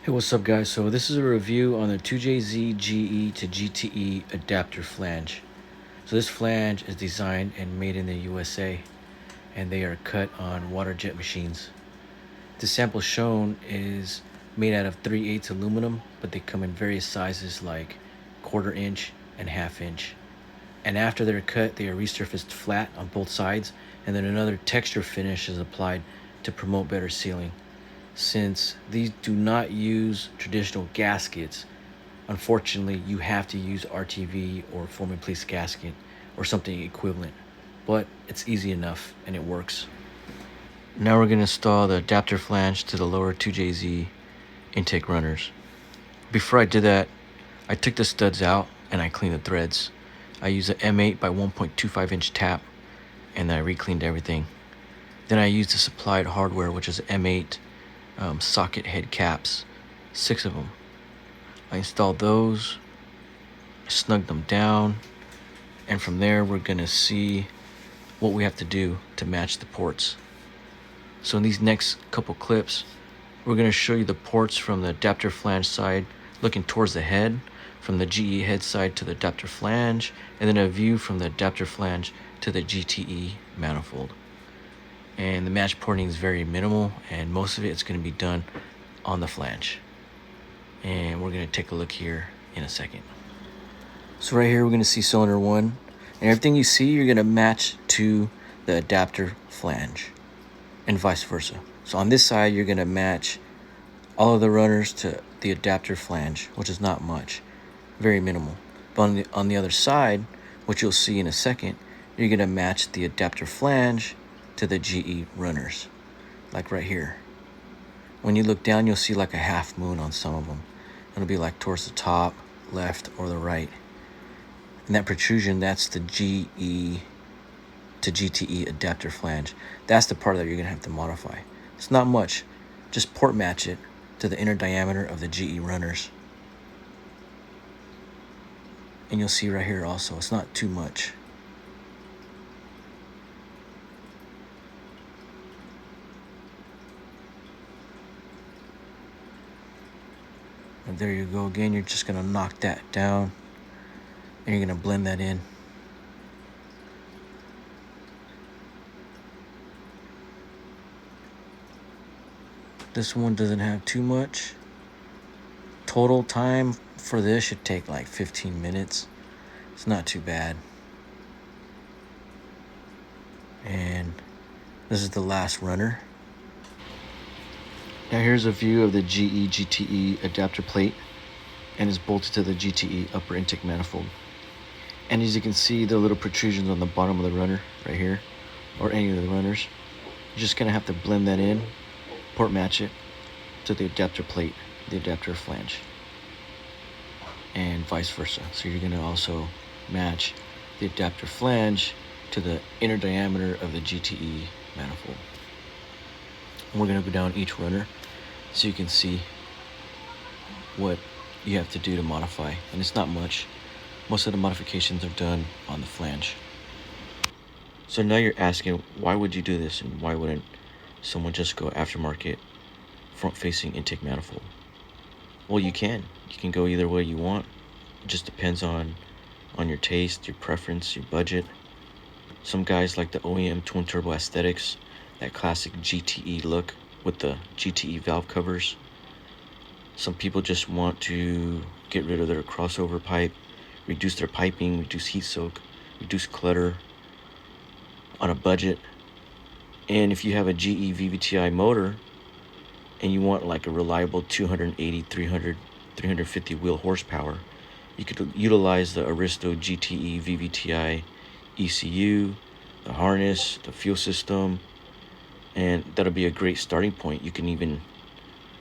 Hey, what's up guys? So this is a review on the 2JZ GE to GTE adapter flange. So this flange is designed and made in the USA, and they are cut on water jet machines. The sample shown is made out of 3/8 aluminum, but they come in various sizes like 1/4 inch and 1/2 inch. And after they're cut, they are resurfaced flat on both sides, and then another texture finish is applied to promote better sealing. Since these do not use traditional gaskets, unfortunately you have to use RTV or foam in place gasket or something equivalent, but it's easy enough and it works. Now we're going to install the adapter flange to the lower 2JZ intake runners. Before I did that, I took the studs out and I cleaned the threads. I used an M8 by 1.25 inch tap and I re-cleaned everything. Then I used the supplied hardware, which is M8 socket head caps, 6 of them. I installed those, snugged them down, and from there we're gonna see what we have to do to match the ports. So in these next couple clips, we're gonna show you the ports from the adapter flange side looking towards the head, from the GE head side to the adapter flange, and then a view from the adapter flange to the GTE manifold. And the match porting is very minimal, and most of it is going to be done on the flange. And we're going to take a look here in a second. So right here we're going to see cylinder 1, and everything you see you're going to match to the adapter flange and vice versa. So on this side you're going to match all of the runners to the adapter flange, which is not much, very minimal. But on the other side, which you'll see in a second, you're going to match the adapter flange to the GE runners, like right here. When you look down, you'll see like a half moon on some of them. It'll be like towards the top, left, or the right. And that protrusion, that's the GE to GTE adapter flange. That's the part that you're gonna have to modify. It's not much. Just port match it to the inner diameter of the GE runners. And you'll see right here also, it's not too much. And there you go again. You're just gonna knock that down and you're gonna blend that in. This one doesn't have too much. Total time for this should take like 15 minutes. It's not too bad. And this is the last runner. Now here's a view of the GE GTE adapter plate, and it's bolted to the GTE upper intake manifold. And as you can see, the little protrusions on the bottom of the runner right here, or any of the runners. You're just gonna have to blend that in, port match it to the adapter plate, the adapter flange, and vice versa. So you're gonna also match the adapter flange to the inner diameter of the GTE manifold. And we're gonna go down each runner so you can see what you have to do to modify, and it's not much. Most of the modifications are done on the flange. So now you're asking, why would you do this, and why wouldn't someone just go aftermarket front-facing intake manifold? Well, you can go either way you want. It just depends on your taste, your preference, your budget. Some guys like the OEM Twin Turbo aesthetics, that classic GTE look with the GTE valve covers. Some people just want to get rid of their crossover pipe, reduce their piping, reduce heat soak, reduce clutter on a budget. And if you have a GE VVTi motor and you want like a reliable 280, 300, 350 wheel horsepower, you could utilize the Aristo GTE VVTi ECU, the harness, the fuel system, and that'll be a great starting point. You can even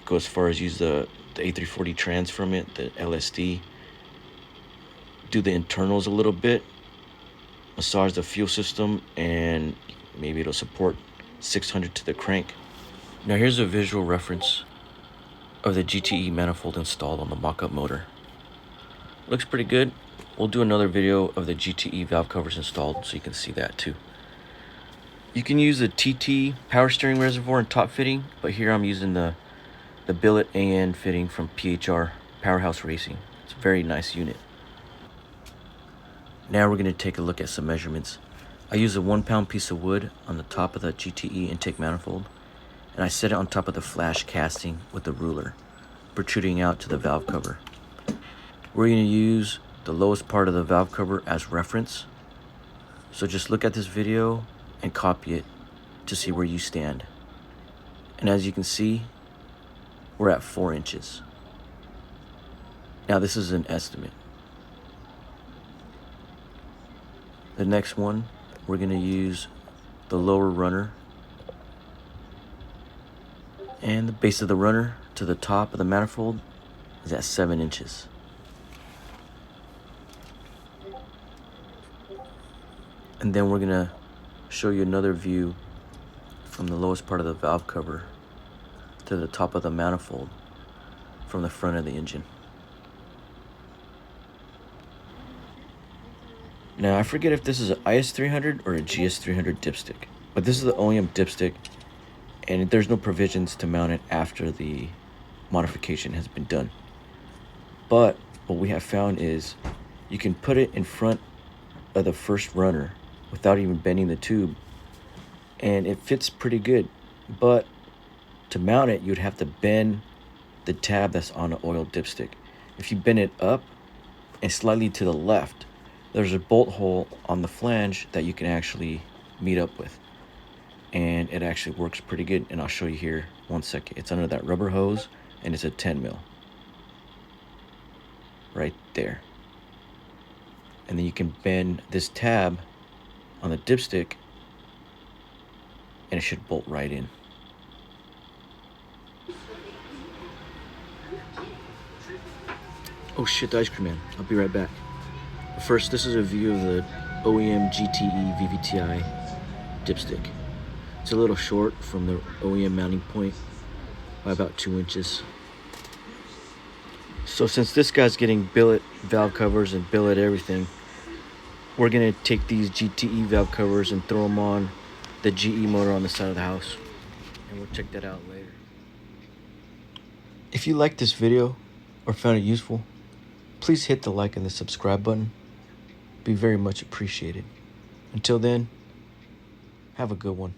go as far as use the A340 trans from it, the LSD, do the internals a little bit, massage the fuel system, and maybe it'll support 600 to the crank. Now here's a visual reference of the GTE manifold installed on the mock-up motor. Looks pretty good. We'll do another video of the GTE valve covers installed so you can see that too. You can use the TT power steering reservoir and top fitting, but here I'm using the the billet AN fitting from PHR Powerhouse Racing. It's a very nice unit. Now we're going to take a look at some measurements. I use a 1 pound piece of wood on the top of the GTE intake manifold, and I set it on top of the flash casting with a ruler, protruding out to the valve cover. We're going to use the lowest part of the valve cover as reference, so just look at this video and copy it to see where you stand. And as you can see, we're at 4 inches. Now this is an estimate. The next one, we're going to use the lower runner, and the base of the runner to the top of the manifold is at 7 inches. And then we're going to show you another view from the lowest part of the valve cover to the top of the manifold from the front of the engine. Now I forget if this is an IS300 or a GS300 dipstick, but this is the OEM dipstick, and there's no provisions to mount it after the modification has been done. But what we have found is you can put it in front of the first runner without even bending the tube, and it fits pretty good. But to mount it, you'd have to bend the tab that's on the oil dipstick. If you bend it up and slightly to the left, there's a bolt hole on the flange that you can actually meet up with, and it actually works pretty good. And I'll show you here 1 second. It's under that rubber hose, and it's a 10 mil right there. And then you can bend this tab on the dipstick, and it should bolt right in. Oh shit, the ice cream man. I'll be right back. But first, this is a view of the OEM GTE VVTi dipstick. It's a little short from the OEM mounting point by about 2 inches. So since this guy's getting billet valve covers and billet everything, we're gonna take these GTE valve covers and throw them on the GE motor on the side of the house, and we'll check that out later. If you liked this video or found it useful, please hit the like and the subscribe button. Be very much appreciated. Until then, have a good one.